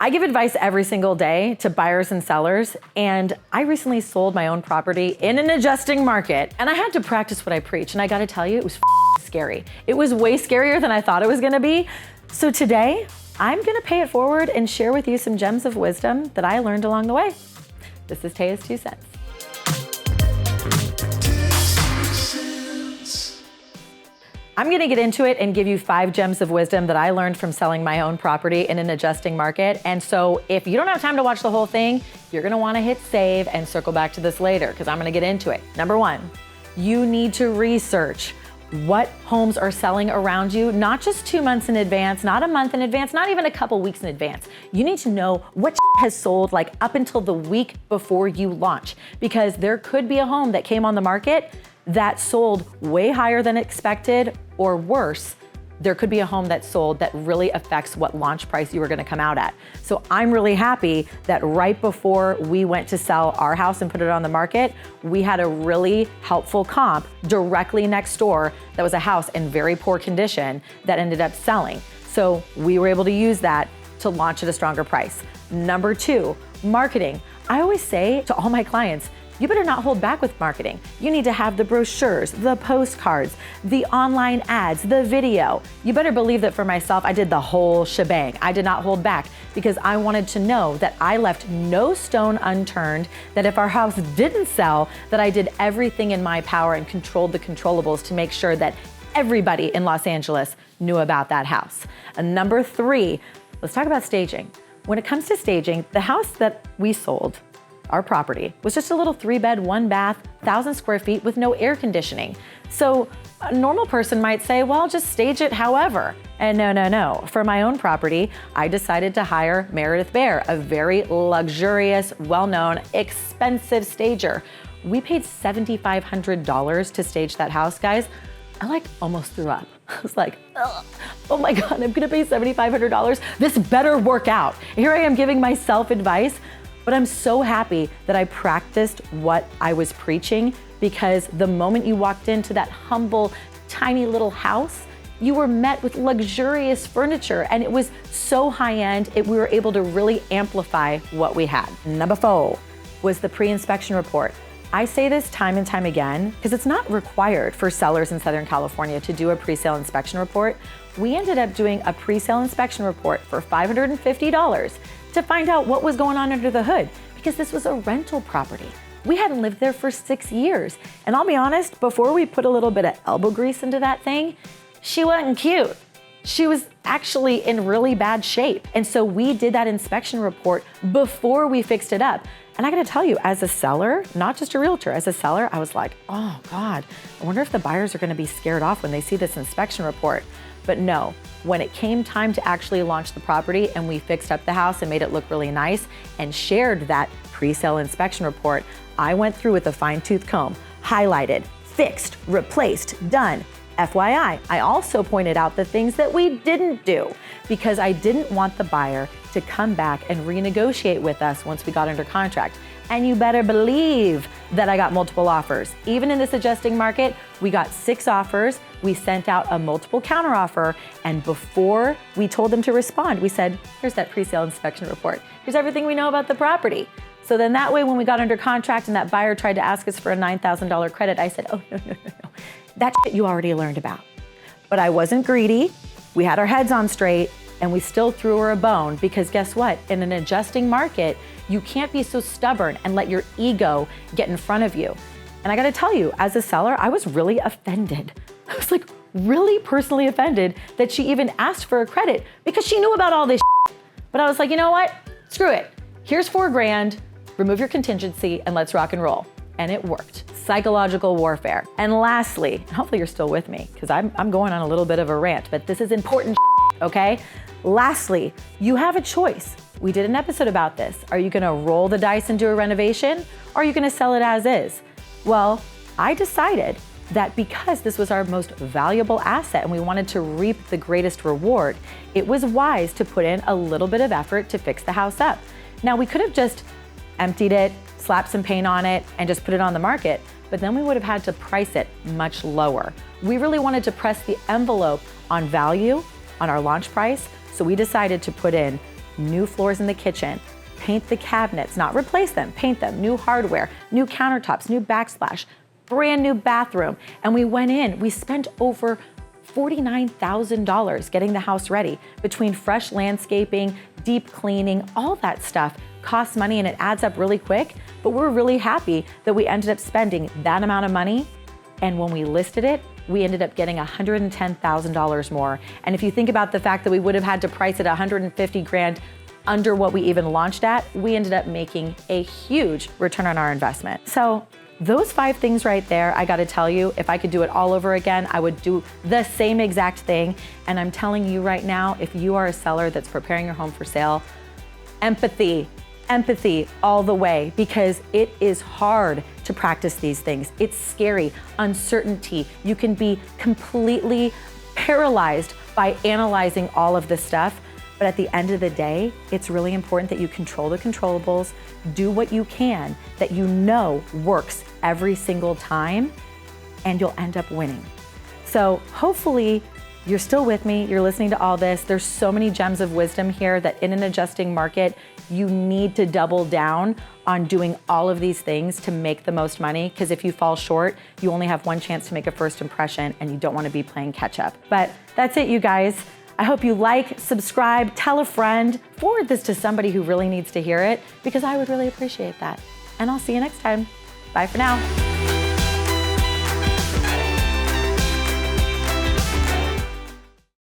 I give advice every single day to buyers and sellers, and I recently sold my own property in an adjusting market, and I had to practice what I preach, and I gotta tell you, it was scary. It was way scarier than I thought it was gonna be. So today, I'm gonna pay it forward and share with you some gems of wisdom that I learned along the way. This is Taya's 2 cents. I'm gonna get into it and give you 5 gems of wisdom that I learned from selling my own property in an adjusting market. And so if you don't have time to watch the whole thing, you're gonna wanna hit save and circle back to this later because I'm gonna get into it. Number 1, you need to research what homes are selling around you, not just 2 months in advance, not a month in advance, not even a couple weeks in advance. You need to know what has sold like up until the week before you launch, because there could be a home that came on the market that sold way higher than expected, or worse, there could be a home that sold that really affects what launch price you were gonna come out at. So I'm really happy that right before we went to sell our house and put it on the market, we had a really helpful comp directly next door that was a house in very poor condition that ended up selling. So we were able to use that to launch at a stronger price. Number 2, marketing. I always say to all my clients, you better not hold back with marketing. You need to have the brochures, the postcards, the online ads, the video. You better believe that for myself, I did the whole shebang. I did not hold back because I wanted to know that I left no stone unturned, that if our house didn't sell, that I did everything in my power and controlled the controllables to make sure that everybody in Los Angeles knew about that house. And number 3, let's talk about staging. When it comes to staging, the house that we sold, our property, was just a little 3-bed, 1-bath, 1,000 square feet with no air conditioning. So a normal person might say, well, just stage it however. And no. For my own property, I decided to hire Meredith Bear, a very luxurious, well-known, expensive stager. We paid $7,500 to stage that house, guys. I almost threw up. I was like, oh my God, I'm gonna pay $7,500. This better work out. Here I am giving myself advice. But I'm so happy that I practiced what I was preaching, because the moment you walked into that humble, tiny little house, you were met with luxurious furniture, and it was so high-end, we were able to really amplify what we had. Number 4 was the pre-inspection report. I say this time and time again because it's not required for sellers in Southern California to do a pre-sale inspection report. We ended up doing a pre-sale inspection report for $550 to find out what was going on under the hood, because this was a rental property. We hadn't lived there for 6 years. And I'll be honest, before we put a little bit of elbow grease into that thing, she wasn't cute. She was actually in really bad shape. And so we did that inspection report before we fixed it up. And I gotta tell you, as a seller, not just a realtor, as a seller, I was like, oh God, I wonder if the buyers are gonna be scared off when they see this inspection report. But no, when it came time to actually launch the property and we fixed up the house and made it look really nice and shared that pre-sale inspection report, I went through with a fine-tooth comb, highlighted, fixed, replaced, done. FYI, I also pointed out the things that we didn't do because I didn't want the buyer to come back and renegotiate with us once we got under contract. And you better believe that I got multiple offers. Even in this adjusting market, we got 6 offers. We sent out a multiple counteroffer, and before we told them to respond, we said, here's that pre-sale inspection report. Here's everything we know about the property. So then that way, when we got under contract and that buyer tried to ask us for a $9,000 credit, I said, oh, no. That shit you already learned about. But I wasn't greedy. We had our heads on straight, and we still threw her a bone, because guess what? In an adjusting market, you can't be so stubborn and let your ego get in front of you. And I gotta tell you, as a seller, I was really offended. I was like really personally offended that she even asked for a credit because she knew about all this shit. But I was like, you know what? Screw it. Here's $4,000, remove your contingency, and let's rock and roll. And it worked. Psychological warfare. And lastly, hopefully you're still with me because I'm going on a little bit of a rant, but this is important shit, okay? Lastly, you have a choice. We did an episode about this. Are you gonna roll the dice and do a renovation? Or are you gonna sell it as is? Well, I decided that because this was our most valuable asset and we wanted to reap the greatest reward, it was wise to put in a little bit of effort to fix the house up. Now, we could have just emptied it, slapped some paint on it, and just put it on the market, but then we would have had to price it much lower. We really wanted to press the envelope on value, on our launch price, so we decided to put in new floors in the kitchen, paint the cabinets, not replace them, paint them, new hardware, new countertops, new backsplash, brand new bathroom. And we went in, we spent over $49,000 getting the house ready between fresh landscaping, deep cleaning, all that stuff costs money and it adds up really quick. But we're really happy that we ended up spending that amount of money. And when we listed it, we ended up getting $110,000 more. And if you think about the fact that we would have had to price it 150 grand under what we even launched at, we ended up making a huge return on our investment. So those 5 things right there, I gotta tell you, if I could do it all over again, I would do the same exact thing. And I'm telling you right now, if you are a seller that's preparing your home for sale, empathy all the way, because it is hard to practice these things. It's scary, uncertainty. You can be completely paralyzed by analyzing all of this stuff. But at the end of the day, it's really important that you control the controllables, do what you can that you know works every single time, and you'll end up winning. So hopefully you're still with me, you're listening to all this. There's so many gems of wisdom here that in an adjusting market, you need to double down on doing all of these things to make the most money, because if you fall short, you only have one chance to make a first impression and you don't want to be playing catch up. But that's it, you guys. I hope you like, subscribe, tell a friend, forward this to somebody who really needs to hear it, because I would really appreciate that. And I'll see you next time. Bye for now.